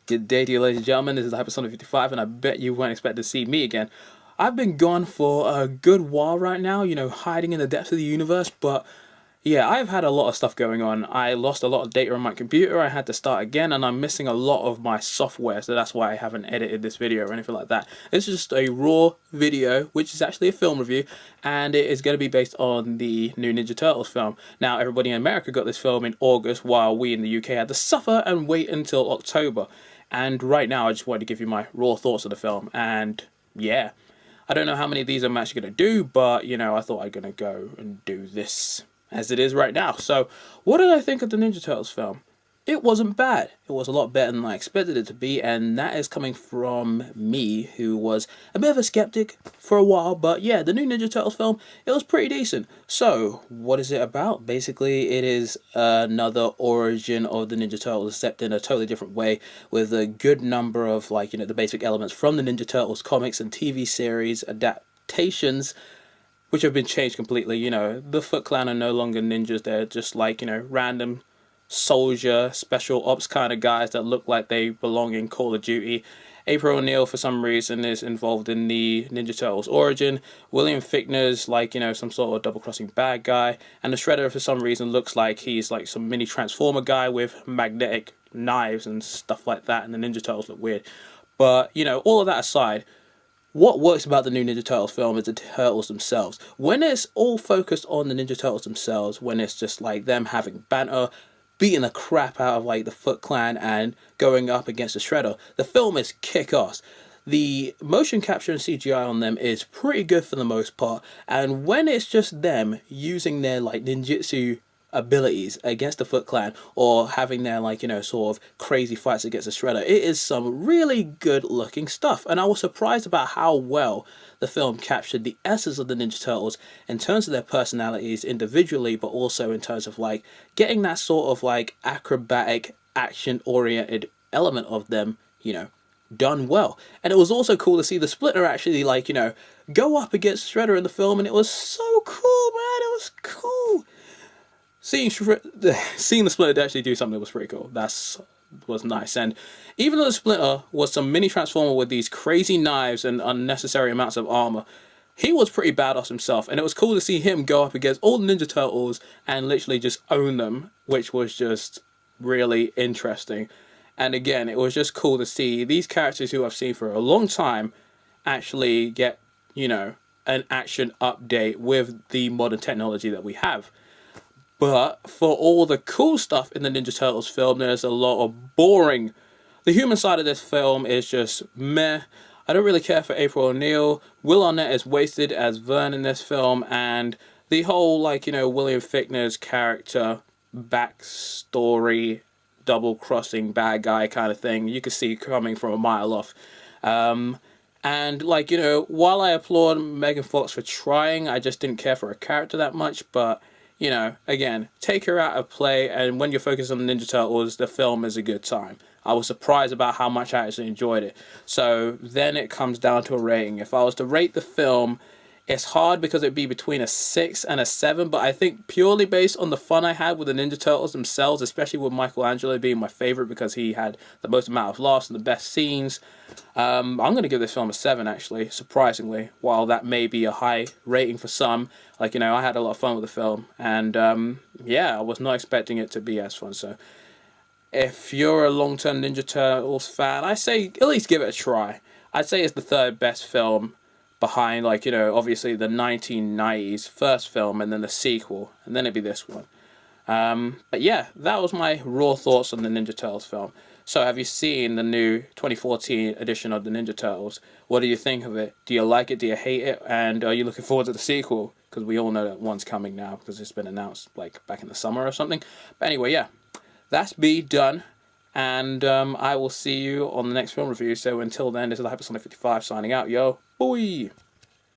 Good day to you, ladies and gentlemen. This is Hypersonic 55, and I bet you weren't expecting to see me again. I've been gone for a good while right now, hiding in the depths of the universe, but yeah, I've had a lot of stuff going on. I lost a lot of data on my computer, I had to start again, and I'm missing a lot of my software, so that's why I haven't edited this video or anything like that. It's just a raw video, which is actually a film review, and it is going to be based on the new Ninja Turtles film. Now, everybody in America got this film in August, while we in the UK had to suffer and wait until October. And right now, I just wanted to give you my raw thoughts of the film, and yeah. I don't know how many of these I'm actually going to do, but, I thought I'm going to go and do this as it is right now. So, what did I think of the Ninja Turtles film? It wasn't bad. It was a lot better than I expected it to be, and that is coming from me, who was a bit of a skeptic for a while, but yeah, the new Ninja Turtles film, it was pretty decent. So, what is it about? Basically, it is another origin of the Ninja Turtles, except in a totally different way, with a good number of, the basic elements from the Ninja Turtles comics and TV series adaptations, which have been changed completely. The Foot Clan are no longer ninjas, they're just random soldier, special ops kind of guys that look like they belong in Call of Duty. April O'Neil, for some reason, is involved in the Ninja Turtles origin. William Fichtner's some sort of double-crossing bad guy. And the Shredder, for some reason, looks like he's like some mini Transformer guy with magnetic knives and stuff like that. And the Ninja Turtles look weird. But, all of that aside, what works about the new Ninja Turtles film is the Turtles themselves. When it's all focused on the Ninja Turtles themselves, when it's just like them having banter, beating the crap out of the Foot Clan and going up against the Shredder, the film is kick-ass. The motion capture and CGI on them is pretty good for the most part, and when it's just them using their ninjutsu abilities against the Foot Clan, or having their sort of crazy fights against the Shredder, it is some really good looking stuff. And I was surprised about how well the film captured the essence of the Ninja Turtles in terms of their personalities individually, but also in terms of getting that sort of acrobatic, action oriented element of them, done well. And it was also cool to see the Splitter actually go up against Shredder in the film, and it was so cool, man. It was cool. Seeing the Splinter actually do something was pretty cool. Was nice. And even though the Splinter was some mini Transformer with these crazy knives and unnecessary amounts of armor, he was pretty badass himself. And it was cool to see him go up against all the Ninja Turtles and literally just own them, which was just really interesting. And again, it was just cool to see these characters who I've seen for a long time actually get, an action update with the modern technology that we have. But for all the cool stuff in the Ninja Turtles film, there's a lot of boring. The human side of this film is just meh. I don't really care for April O'Neil. Will Arnett is wasted as Vern in this film, and the whole William Fichtner's character backstory, double-crossing bad guy kind of thing, you could see coming from a mile off. And while I applaud Megan Fox for trying, I just didn't care for her character that much, but again, take her out of play, and when you're focused on the Ninja Turtles, the film is a good time. I was surprised about how much I actually enjoyed it. So then it comes down to a rating. If I was to rate the film, it's hard because it'd be between a 6 and a 7, but I think purely based on the fun I had with the Ninja Turtles themselves, especially with Michelangelo being my favorite because he had the most amount of laughs and the best scenes, I'm going to give this film a 7, actually, surprisingly. While that may be a high rating for some, I had a lot of fun with the film, and yeah, I was not expecting it to be as fun. So if you're a long-term Ninja Turtles fan, I say at least give it a try. I'd say it's the third best film behind, obviously the 1990s first film, and then the sequel, and then it'd be this one. But yeah, that was my raw thoughts on the Ninja Turtles film. So have you seen the new 2014 edition of the Ninja Turtles? What do you think of it? Do you like it? Do you hate it? And are you looking forward to the sequel? Because we all know that one's coming now, because it's been announced back in the summer or something. But anyway, yeah, that's me done. And I will see you on the next film review. So until then, this is the Hypersonic 55 signing out. Yo, boy!